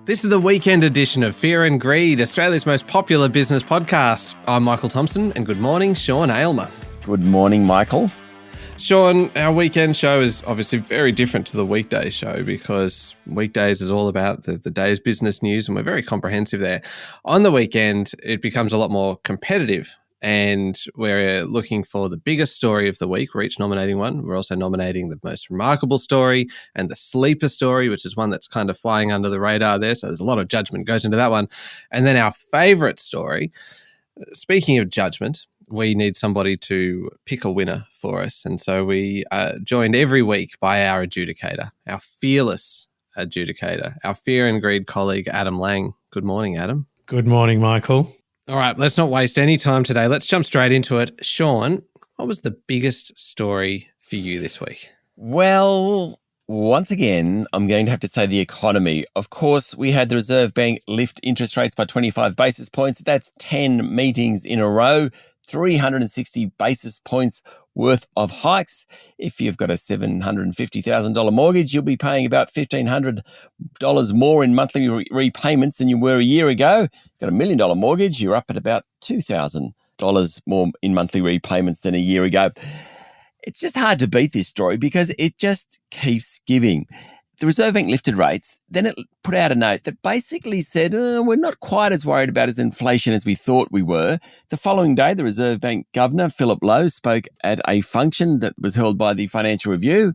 This is the weekend edition of Fear and Greed, Australia's most popular business podcast. I'm Michael Thompson, and good morning, Sean Aylmer. Good morning, Michael. Sean, our weekend show is obviously very different to the weekday show because weekdays is all about the day's business news, and we're very comprehensive there. On the weekend, it becomes a lot more competitive, and we're looking for the biggest story of the week. We're each nominating one. We're also nominating the most remarkable story and the sleeper story, which is one that's kind of flying under the radar there. So there's a lot of judgment goes into that one. And then our favorite story. Speaking of judgment, we need somebody to pick a winner for us. And so we are joined every week by our adjudicator, our fearless adjudicator, our Fear and Greed colleague, Adam Lang. Good morning, Adam. Good morning, Michael. All right, let's not waste any time today. Let's jump straight into it. Sean, what was the biggest story for you this week? Well, once again, I'm going to have to say the economy. Of course, we had the Reserve Bank lift interest rates by 25 basis points. That's 10 meetings in a row, 360 basis points worth of hikes. If you've got a $750,000 mortgage, you'll be paying about $1,500 more in monthly repayments than you were a year ago. Got a $1 million mortgage, you're up at about $2,000 more in monthly repayments than a year ago. It's just hard to beat this story because it just keeps giving. The Reserve Bank lifted rates, then it put out a note that basically said, we're not quite as worried about inflation as we thought we were. The following day, the Reserve Bank Governor, Philip Lowe, spoke at a function that was held by the Financial Review,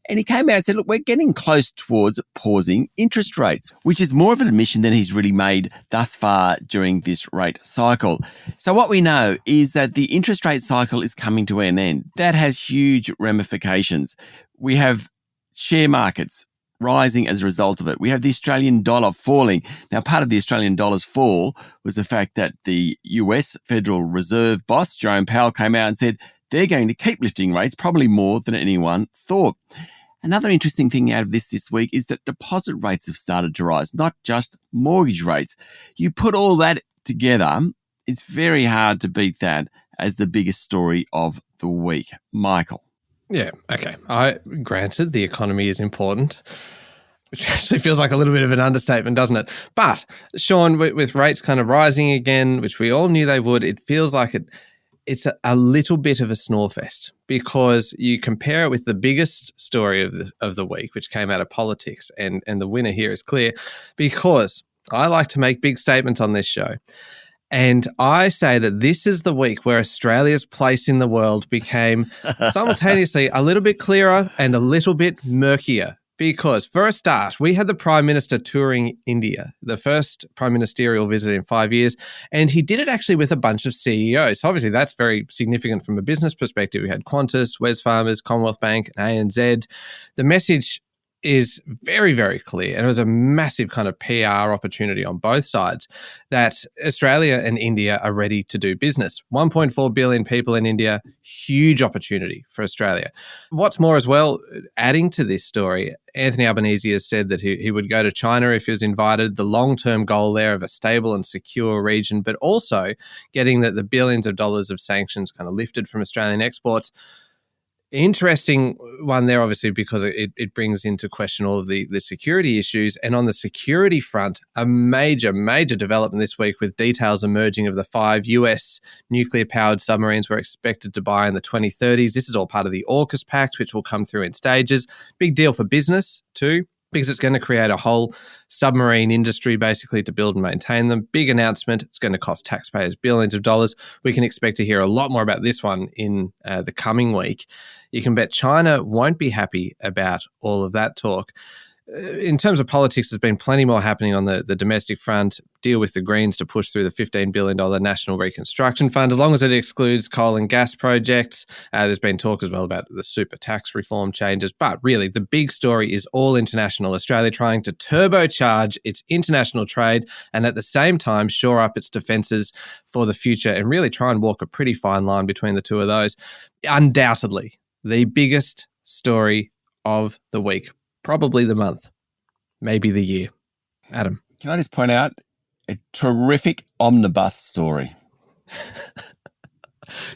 and he came out and said, look, we're getting close towards pausing interest rates, which is more of an admission than he's really made thus far during this rate cycle. So what we know is that the interest rate cycle is coming to an end. That has huge ramifications. We have share markets rising as a result of it. We have the Australian dollar falling. Now, part of the Australian dollar's fall was the fact that the US Federal Reserve boss, Jerome Powell, came out and said they're going to keep lifting rates, probably more than anyone thought. Another interesting thing out of this week is that deposit rates have started to rise, not just mortgage rates. You put all that together, it's very hard to beat that as the biggest story of the week. Michael. Yeah, okay. Granted, the economy is important, which actually feels like a little bit of an understatement, doesn't it? But, Sean, with rates kind of rising again, which we all knew they would, it feels like it's a little bit of a snorefest because you compare it with the biggest story of the week, which came out of politics, and the winner here is clear because I like to make big statements on this show. And I say that this is the week where Australia's place in the world became simultaneously a little bit clearer and a little bit murkier. Because for a start, we had the Prime Minister touring India, the first prime ministerial visit in 5 years, and he did it actually with a bunch of CEOs. So obviously, that's very significant from a business perspective. We had Qantas, Wesfarmers, Commonwealth Bank, ANZ. The message is very, very clear, and it was a massive kind of PR opportunity on both sides, that Australia and India are ready to do business. 1.4 billion people in India, huge opportunity for Australia. What's more as well, adding to this story, Anthony Albanese has said that he would go to China if he was invited, the long-term goal there of a stable and secure region, but also getting the billions of dollars of sanctions kind of lifted from Australian exports. Interesting one there, obviously, because it brings into question all of the security issues. And on the security front, a major, major development this week with details emerging of the 5 US nuclear-powered submarines we're expected to buy in the 2030s. This is all part of the AUKUS Pact, which will come through in stages. Big deal for business too, because it's going to create a whole submarine industry basically to build and maintain them. Big announcement. It's going to cost taxpayers billions of dollars. We can expect to hear a lot more about this one in the coming week. You can bet China won't be happy about all of that talk. In terms of politics, there's been plenty more happening on the domestic front. Deal with the Greens to push through the $15 billion National Reconstruction Fund, as long as it excludes coal and gas projects. There's been talk as well about the super tax reform changes. But really, the big story is all international. Australia trying to turbocharge its international trade and at the same time shore up its defences for the future and really try and walk a pretty fine line between the two of those. Undoubtedly, the biggest story of the week. Probably the month, maybe the year. Adam. Can I just point out a terrific omnibus story?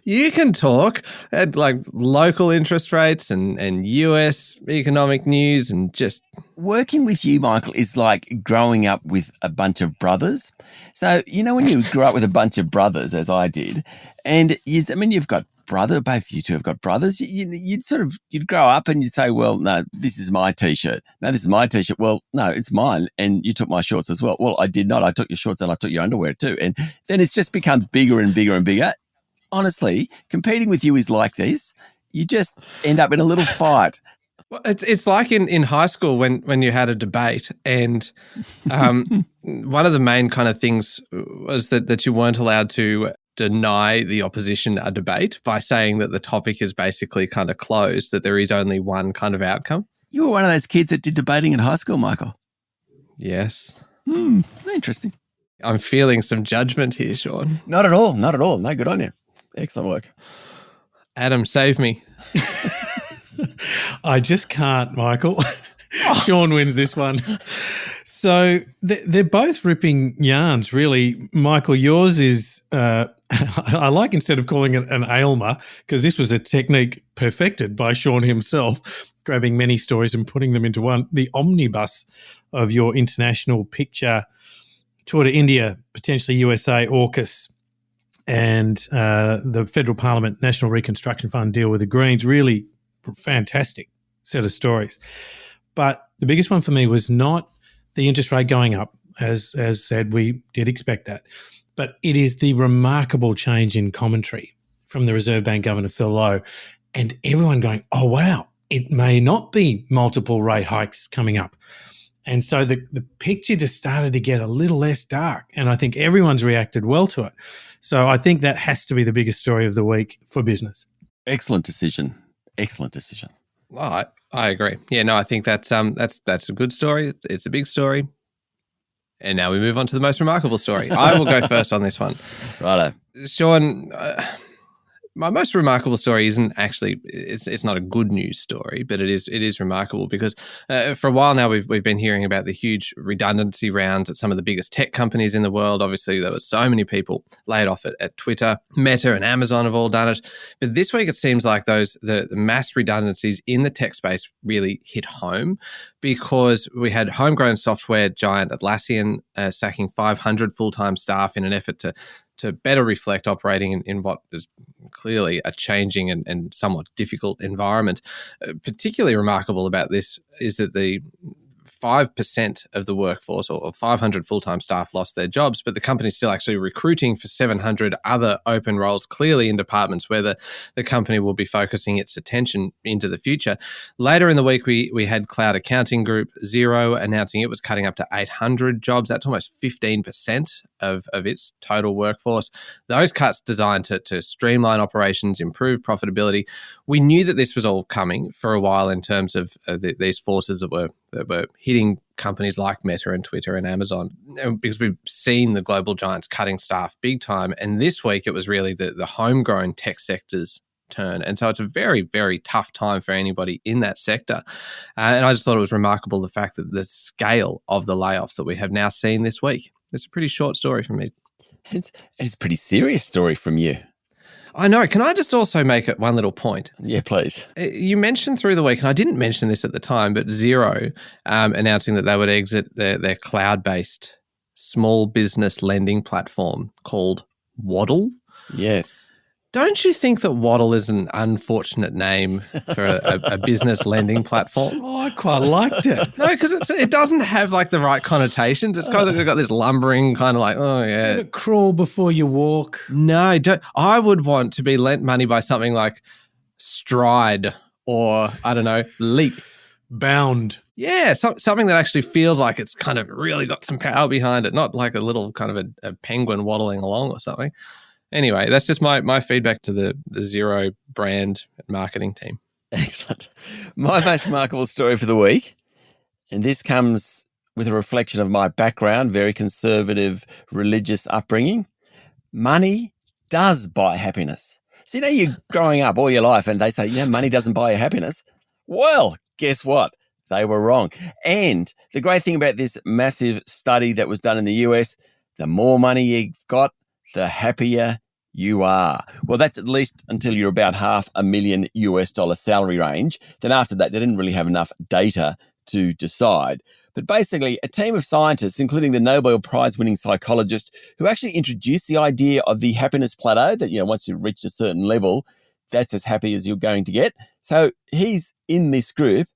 You can talk at like local interest rates and US economic news and just Working with you, Michael, is like growing up with a bunch of brothers. So, when you grew up with a bunch of brothers, as I did, and you've got both you two have got brothers, you'd grow up and you'd say, well, no, this is my T-shirt. No, this is my T-shirt. Well, no, it's mine. And you took my shorts as well. Well, I did not. I took your shorts and I took your underwear too. And then it's just become bigger and bigger and bigger. Honestly, competing with you is like this. You just end up in a little fight. Well, it's like in high school when you had a debate and one of the main kind of things was that you weren't allowed to deny the opposition a debate by saying that the topic is basically kind of closed, that there is only one kind of outcome. You were one of those kids that did debating in high school, Michael. Yes. Interesting. I'm feeling some judgment here, Sean. Not at all. Not at all. No, good on you. Excellent work. Adam, save me. I just can't, Michael. Sean wins this one. So they're both ripping yarns, really. Michael, yours is, I like instead of calling it an Aylmer, because this was a technique perfected by Sean himself, grabbing many stories and putting them into one. The omnibus of your international picture tour to India, potentially USA, AUKUS, and the Federal Parliament National Reconstruction Fund deal with the Greens, really fantastic set of stories. But the biggest one for me was not the interest rate going up, as said, we did expect that. But it is the remarkable change in commentary from the Reserve Bank Governor Phil Lowe and everyone going, oh, wow, it may not be multiple rate hikes coming up. And so the picture just started to get a little less dark, and I think everyone's reacted well to it. So I think that has to be the biggest story of the week for business. Excellent decision. Excellent decision. Well, I agree. Yeah, no, I think that's a good story. It's a big story. And now we move on to the most remarkable story. I will go first on this one. Righto. Sean, my most remarkable story isn't actually, it's not a good news story, but it is remarkable because for a while now we've been hearing about the huge redundancy rounds at some of the biggest tech companies in the world. Obviously, there were so many people laid off at Twitter. Meta and Amazon have all done it. But this week it seems like the mass redundancies in the tech space really hit home because we had homegrown software giant Atlassian sacking 500 full-time staff in an effort to better reflect operating in what is clearly a changing and somewhat difficult environment. Particularly remarkable about this is that the 5% of the workforce or 500 full-time staff lost their jobs, but the company's still actually recruiting for 700 other open roles, clearly in departments where the company will be focusing its attention into the future. Later in the week, we had cloud accounting group Xero announcing it was cutting up to 800 jobs. That's almost 15% of its total workforce. Those cuts designed to streamline operations, improve profitability. We knew that this was all coming for a while in terms of these forces that were hitting companies like Meta and Twitter and Amazon, because we've seen the global giants cutting staff big time. And this week it was really the homegrown tech sector's turn. And so it's a very, very tough time for anybody in that sector. And I just thought it was remarkable, the fact that the scale of the layoffs that we have now seen this week. It's a pretty short story from me. It's a pretty serious story from you. I know. Can I just also make it one little point? Yeah, please. You mentioned through the week, and I didn't mention this at the time, but Xero announcing that they would exit their cloud-based small business lending platform called Waddle. Yes. Don't you think that Waddle is an unfortunate name for a business lending platform? Oh, I quite liked it. No, because it doesn't have like the right connotations. It's kind of got this lumbering kind of like, oh yeah. Crawl before you walk. No, don't. I would want to be lent money by something like Stride or, I don't know, Leap. Bound. Yeah, something that actually feels like it's kind of really got some power behind it, not like a little kind of a penguin waddling along or something. Anyway, that's just my feedback to the Xero brand marketing team. Excellent. My most remarkable story for the week, and this comes with a reflection of my background, very conservative religious upbringing. Money does buy happiness. So, you're growing up all your life and they say, money doesn't buy you happiness. Well, guess what? They were wrong. And the great thing about this massive study that was done in the US, the more money you've got, the happier You are. Well, that's at least until you're about $500,000 salary range. Then after that, they didn't really have enough data to decide. But basically, a team of scientists, including the Nobel Prize-winning psychologist, who actually introduced the idea of the happiness plateau, that, once you've reached a certain level, that's as happy as you're going to get. So he's in this group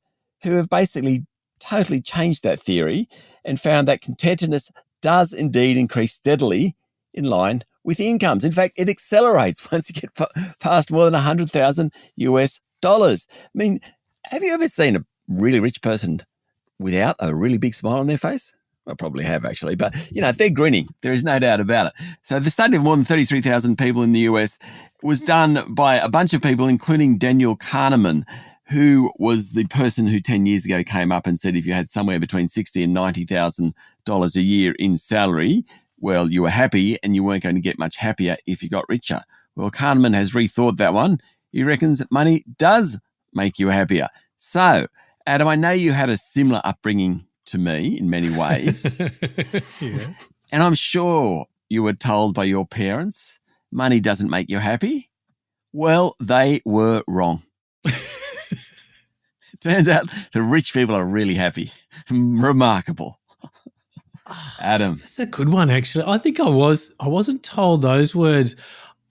who have basically totally changed that theory and found that contentedness does indeed increase steadily in line with incomes. In fact, it accelerates once you get past more than $100,000. I mean, have you ever seen a really rich person without a really big smile on their face? I probably have, actually. But, they're grinning. There is no doubt about it. So the study of more than 33,000 people in the US was done by a bunch of people, including Daniel Kahneman, who was the person who 10 years ago came up and said if you had somewhere between $60,000 and $90,000 a year in salary, well, you were happy and you weren't going to get much happier if you got richer. Well, Kahneman has rethought that one. He reckons money does make you happier. So, Adam, I know you had a similar upbringing to me in many ways. Yes. And I'm sure you were told by your parents, money doesn't make you happy. Well, they were wrong. Turns out the rich people are really happy. Remarkable. Adam. That's a good one, actually. I think I wasn't told those words.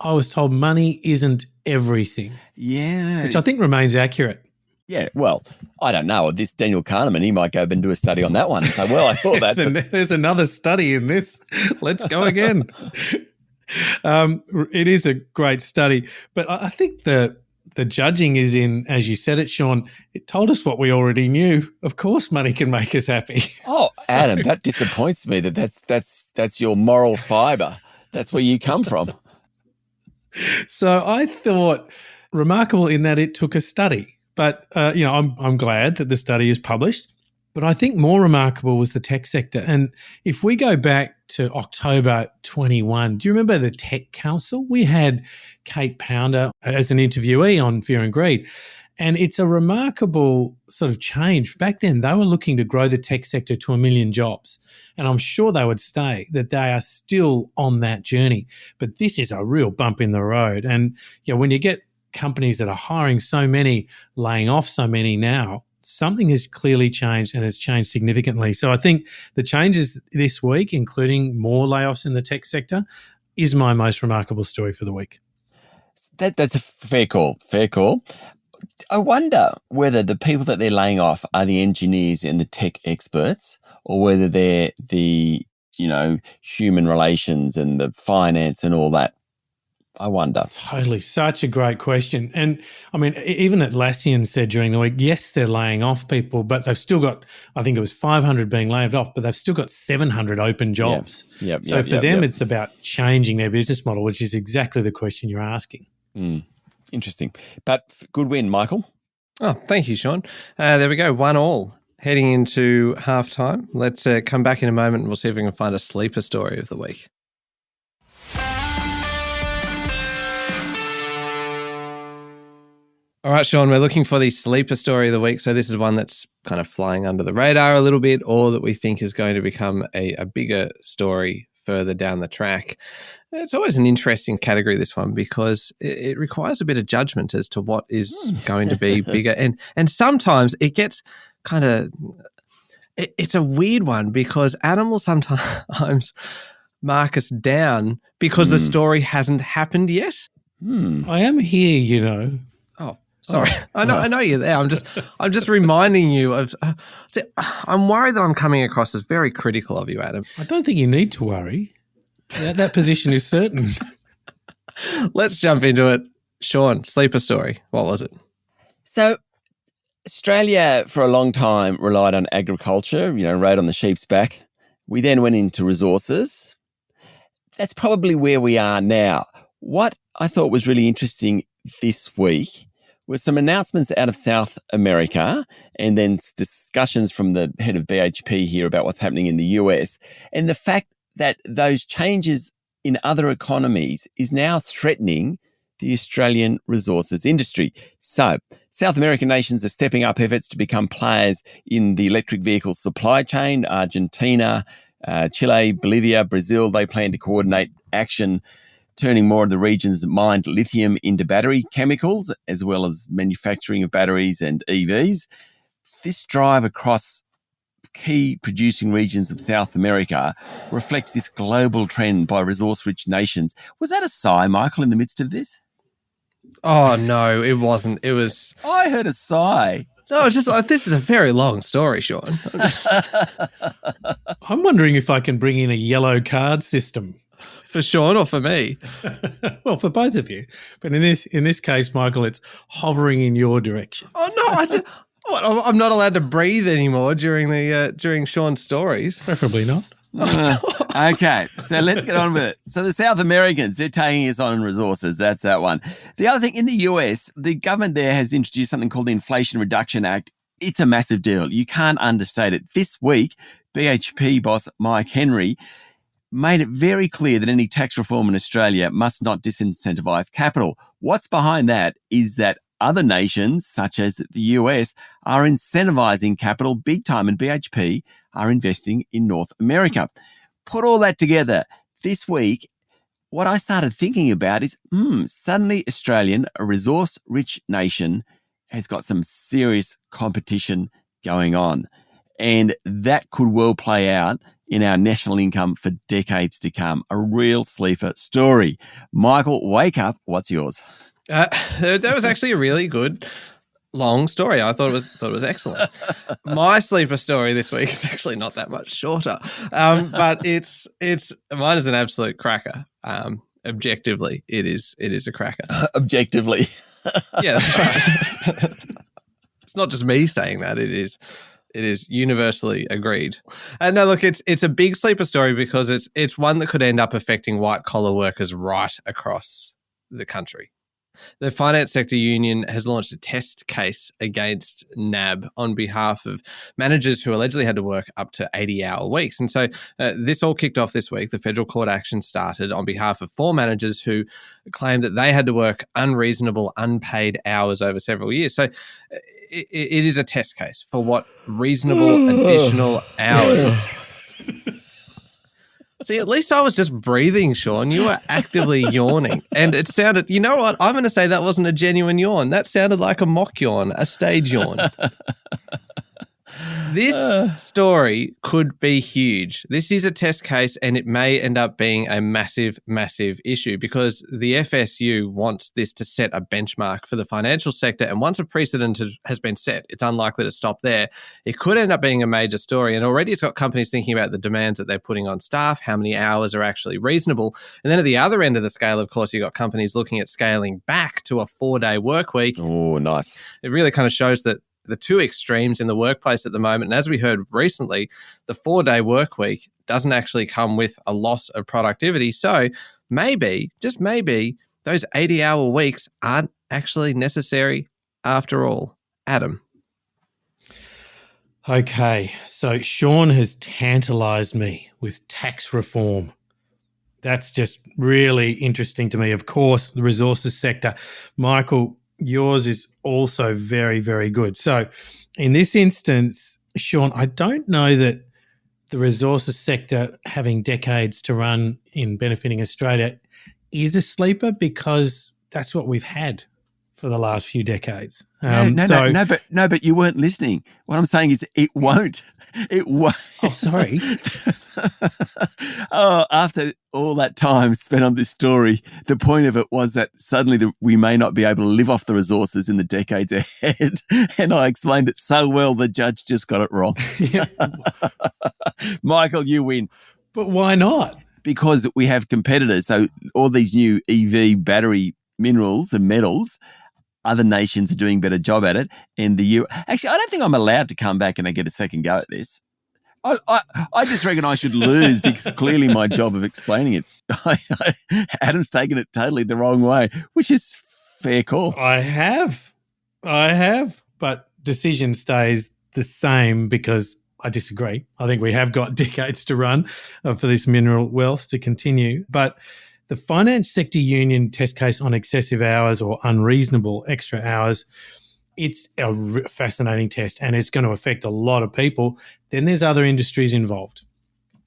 I was told money isn't everything. Yeah. Which I think remains accurate. Yeah, well, I don't know. This Daniel Kahneman, he might go and do a study on that one and say, well, I thought that. There's another study in this. Let's go again. It is a great study. But I think the judging is in, as you said it, Sean, it told us what we already knew. Of course money can make us happy. Oh, Adam, that disappoints me that's your moral fibre. That's where you come from. So I thought remarkable in that it took a study. But, I'm glad that the study is published. But I think more remarkable was the tech sector. And if we go back to October 21, do you remember the Tech Council? We had Kate Pounder as an interviewee on Fear and Greed. And it's a remarkable sort of change. Back then, they were looking to grow the tech sector to 1 million jobs. And I'm sure they would say that they are still on that journey. But this is a real bump in the road. And when you get companies that are hiring so many, laying off so many now, something has clearly changed, and it's changed significantly. So I think the changes this week, including more layoffs in the tech sector, is my most remarkable story for the week. That's a fair call. Fair call. I wonder whether the people that they're laying off are the engineers and the tech experts, or whether they're the, human relations and the finance and all that. I wonder. Totally. Such a great question. And I mean, even Atlassian said during the week, yes, they're laying off people, but they've still got, I think it was 500 being laid off, but they've still got 700 open jobs. So for them, it's about changing their business model, which is exactly the question you're asking. Interesting. But good win, Michael. Oh, thank you, Sean. There we go. 1-1. Heading into halftime. Let's come back in a moment and we'll see if we can find a sleeper story of the week. All right, Sean, we're looking for the sleeper story of the week. So this is one that's kind of flying under the radar a little bit, or that we think is going to become a bigger story further down the track. It's always an interesting category, this one, because it requires a bit of judgment as to what is going to be bigger. And sometimes it gets kind of – it's a weird one because Adam will sometimes mark us down because the story hasn't happened yet. I am here, Sorry, I know you're there. I'm just reminding you of. I'm worried that I'm coming across as very critical of you, Adam. I don't think you need to worry. That position is certain. Let's jump into it. Sean, sleeper story. What was it? So, Australia for a long time relied on agriculture. Rode on the sheep's back. We then went into resources. That's probably where we are now. What I thought was really interesting this week was some announcements out of South America and then discussions from the head of BHP here about what's happening in the US, and the fact that those changes in other economies is now threatening the Australian resources industry. So South American nations are stepping up efforts to become players in the electric vehicle supply chain. Argentina, Chile, Bolivia, Brazil, they plan to coordinate action turning more of the region's mined lithium into battery chemicals, as well as manufacturing of batteries and EVs. This drive across key producing regions of South America reflects this global trend by resource-rich nations. Was that a sigh, Michael, in the midst of this? Oh, no, it wasn't. It was... I heard a sigh. No, it's just like, this is a very long story, Sean. I'm wondering if I can bring in a yellow card system. For Sean or for me? Well, for both of you. But in this case, Michael, it's hovering in your direction. Oh, no, I'm not allowed to breathe anymore during Sean's stories. Preferably not. Okay, so let's get on with it. So the South Americans, they're taking us on resources. That's that one. The other thing, in the US, the government there has introduced something called the Inflation Reduction Act. It's a massive deal. You can't understate it. This week, BHP boss Mike Henry made it very clear that any tax reform in Australia must not disincentivize capital. What's behind that is that other nations, such as the US, are incentivizing capital big time, and BHP are investing in North America. Put all that together. This week, what I started thinking about is, suddenly Australian, a resource-rich nation, has got some serious competition going on. And that could well play out in our national income for decades to come. A real sleeper story. Michael, wake up. What's yours? That was actually a really good long story. I thought it was excellent. My sleeper story this week is actually not that much shorter, but it's mine is an absolute cracker. Objectively, it is a cracker. Objectively, yeah, that's right. It's not just me saying that. It is universally agreed. No, look, it's a big sleeper story because it's one that could end up affecting white collar workers right across the country. The Finance Sector Union has launched a test case against NAB on behalf of managers who allegedly had to work up to 80-hour weeks. And so this all kicked off this week. The federal court action started on behalf of 4 managers who claimed that they had to work unreasonable, unpaid hours over several years. So it is a test case for what reasonable additional hours. See, at least I was just breathing, Sean. You were actively yawning. And it sounded, you know what? I'm going to say that wasn't a genuine yawn. That sounded like a mock yawn, a stage yawn. This story could be huge. This is a test case, and it may end up being a massive, massive issue because the FSU wants this to set a benchmark for the financial sector. And once a precedent has been set, it's unlikely to stop there. It could end up being a major story. And already it's got companies thinking about the demands that they're putting on staff, how many hours are actually reasonable. And then at the other end of the scale, of course, you've got companies looking at scaling back to a 4-day work week. Oh, nice. It really kind of shows that the two extremes in the workplace at the moment. And as we heard recently, the 4-day work week doesn't actually come with a loss of productivity. So maybe, just maybe, those 80-hour weeks aren't actually necessary after all. Adam. Okay, so Sean has tantalised me with tax reform. That's just really interesting to me. Of course, the resources sector. Michael, yours is also very, very good. So in this instance, Sean, I don't know that the resources sector having decades to run in benefiting Australia is a sleeper because that's what we've had for the last few decades. No, but you weren't listening. What I'm saying is it won't. It won't. Oh, sorry. After all that time spent on this story, the point of it was that suddenly we may not be able to live off the resources in the decades ahead. And I explained it so well, the judge just got it wrong. Michael, you win. But why not? Because we have competitors. So all these new EV battery minerals and metals, other nations are doing a better job at it. And actually, I don't think I'm allowed to come back and I get a second go at this. I just reckon I should lose because clearly my job of explaining it. Adam's taken it totally the wrong way, which is fair call. I have, but decision stays the same because I disagree. I think we have got decades to run for this mineral wealth to continue. But the Finance Sector Union test case on excessive hours or unreasonable extra hours, it's a fascinating test and it's going to affect a lot of people. Then there's other industries involved.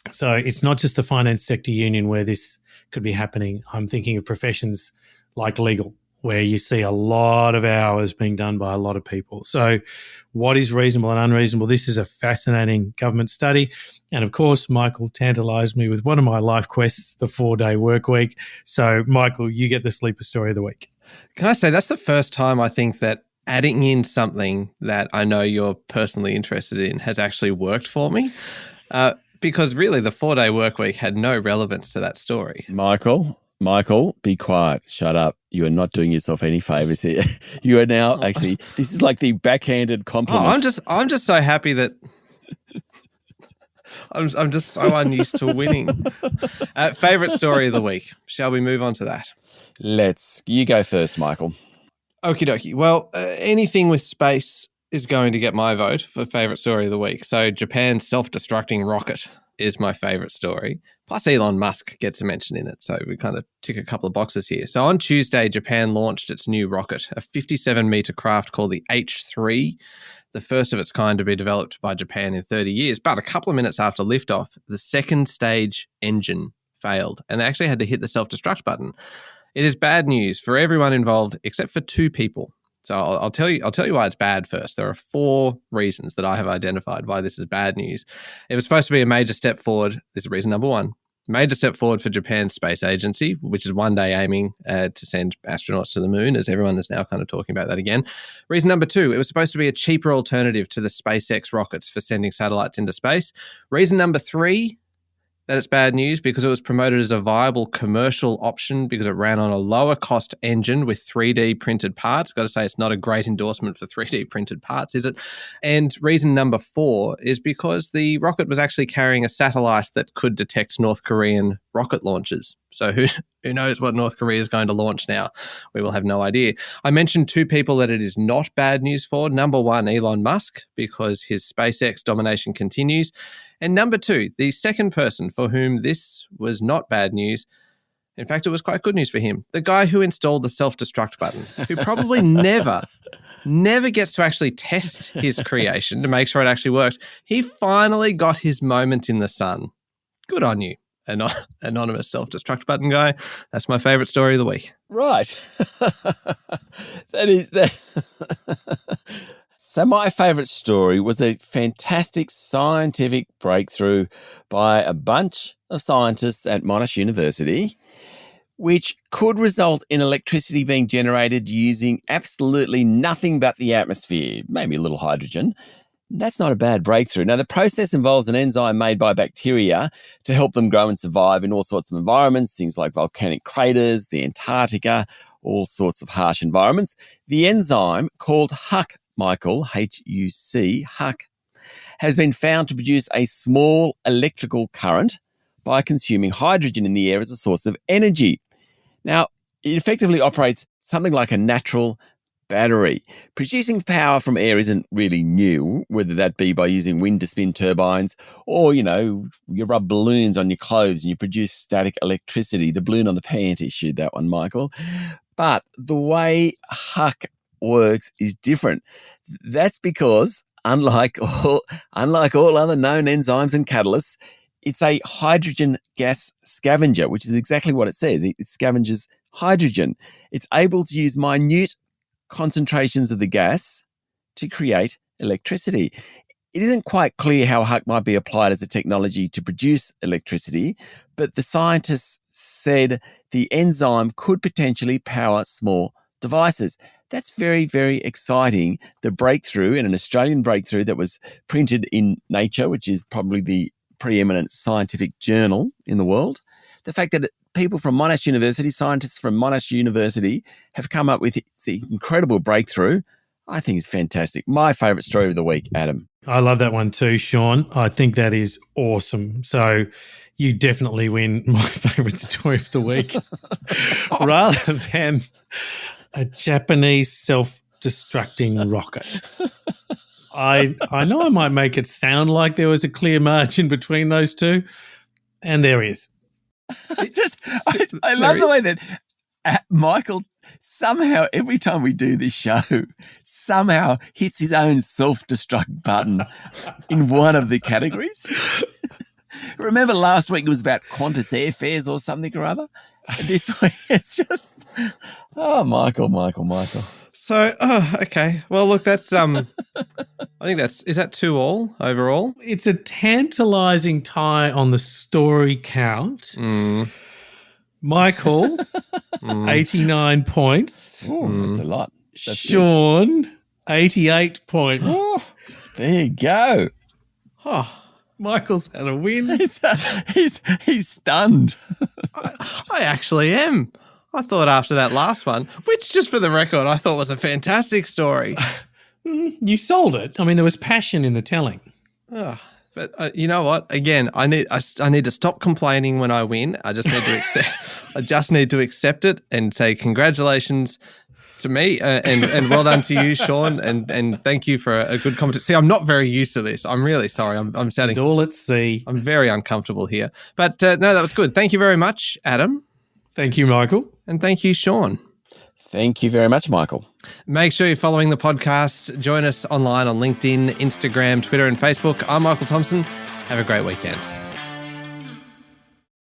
So it's not just the finance sector union where this could be happening. I'm thinking of professions like legal, where you see a lot of hours being done by a lot of people. So what is reasonable and unreasonable? This is a fascinating government study. And of course, Michael tantalised me with one of my life quests, the 4-day work week. So Michael, you get the sleeper story of the week. Can I say that's the first time I think that adding in something that I know you're personally interested in has actually worked for me? Because really the 4-day work week had no relevance to that story. Michael, be quiet. Shut up. You are not doing yourself any favours here. You are now actually, this is like the backhanded compliment. I'm just so happy that I'm just so unused to winning. Favourite story of the week. Shall we move on to that? You go first, Michael. Okie dokie. Well, anything with space is going to get my vote for favourite story of the week. So Japan's self-destructing rocket is my favourite story. Plus Elon Musk gets a mention in it. So we kind of tick a couple of boxes here. So on Tuesday, Japan launched its new rocket, a 57-metre craft called the H3, the first of its kind to be developed by Japan in 30 years. But a couple of minutes after liftoff, the second stage engine failed and they actually had to hit the self-destruct button. It is bad news for everyone involved except for 2 people. So I'll tell you why it's bad first. There are 4 reasons that I have identified why this is bad news. It was supposed to be a major step forward. This is reason number 1. Major step forward for Japan's space agency, which is one day aiming to send astronauts to the moon, as everyone is now kind of talking about that again. Reason number 2, it was supposed to be a cheaper alternative to the SpaceX rockets for sending satellites into space. Reason number 3, that it's bad news because it was promoted as a viable commercial option because it ran on a lower cost engine with 3D printed parts. Got to say, it's not a great endorsement for 3D printed parts, is it? And reason number 4 is because the rocket was actually carrying a satellite that could detect North Korean rocket launches. So who knows what North Korea is going to launch now? We will have no idea. I mentioned 2 people that it is not bad news for. Number 1, Elon Musk, because his SpaceX domination continues. And number 2, the second person for whom this was not bad news, in fact, it was quite good news for him, the guy who installed the self-destruct button, who probably never gets to actually test his creation to make sure it actually works. He finally got his moment in the sun. Good on you, anonymous self-destruct button guy. That's my favourite story of the week. Right. that. So my favourite story was a fantastic scientific breakthrough by a bunch of scientists at Monash University, which could result in electricity being generated using absolutely nothing but the atmosphere, maybe a little hydrogen. That's not a bad breakthrough. Now, the process involves an enzyme made by bacteria to help them grow and survive in all sorts of environments, things like volcanic craters, the Antarctica, all sorts of harsh environments. The enzyme, called HUC, Michael, H-U-C, HUC, has been found to produce a small electrical current by consuming hydrogen in the air as a source of energy. Now, it effectively operates something like a natural battery. Producing power from air isn't really new, whether that be by using wind to spin turbines or, you rub balloons on your clothes and you produce static electricity. The balloon on the pant issued that one, Michael. But the way HUC works is different. That's because, unlike all other known enzymes and catalysts, it's a hydrogen gas scavenger, which is exactly what it says. It scavenges hydrogen. It's able to use minute concentrations of the gas to create electricity. It isn't quite clear how HUC might be applied as a technology to produce electricity, but the scientists said the enzyme could potentially power small devices. That's very, very exciting. The breakthrough, in an Australian breakthrough that was printed in Nature, which is probably the preeminent scientific journal in the world. The fact that people from Monash University, scientists from Monash University, have come up with the incredible breakthrough, I think is fantastic. My favourite story of the week, Adam. I love that one too, Sean. I think that is awesome. So you definitely win my favourite story of the week rather than a Japanese self-destructing rocket. I know I might make it sound like there was a clear margin between those two, and there is. I love the way that Michael somehow, every time we do this show, somehow hits his own self-destruct button in one of the categories. Remember last week it was about Qantas airfares or something or other? This week it's just, Michael. So, okay. Well, look, that's I think is that 2-2 overall? It's a tantalizing tie on the story count. Michael, 89 points. Ooh, that's a lot. That's Sean, 88 points. good. There you go. Oh, Michael's had a win. He's stunned. I actually am. I thought after that last one, which just for the record, I thought was a fantastic story. You sold it. I mean, there was passion in the telling. But you know what? Again, I need to stop complaining when I win. I just need to accept. I just need to accept it and say congratulations to me and well done to you, Sean, and thank you for a good competition. See, I'm not very used to this. I'm really sorry. I'm sounding It's all at sea. I'm very uncomfortable here. But no, that was good. Thank you very much, Adam. Thank you, Michael. And thank you, Sean. Thank you very much, Michael. Make sure you're following the podcast. Join us online on LinkedIn, Instagram, Twitter, and Facebook. I'm Michael Thompson. Have a great weekend.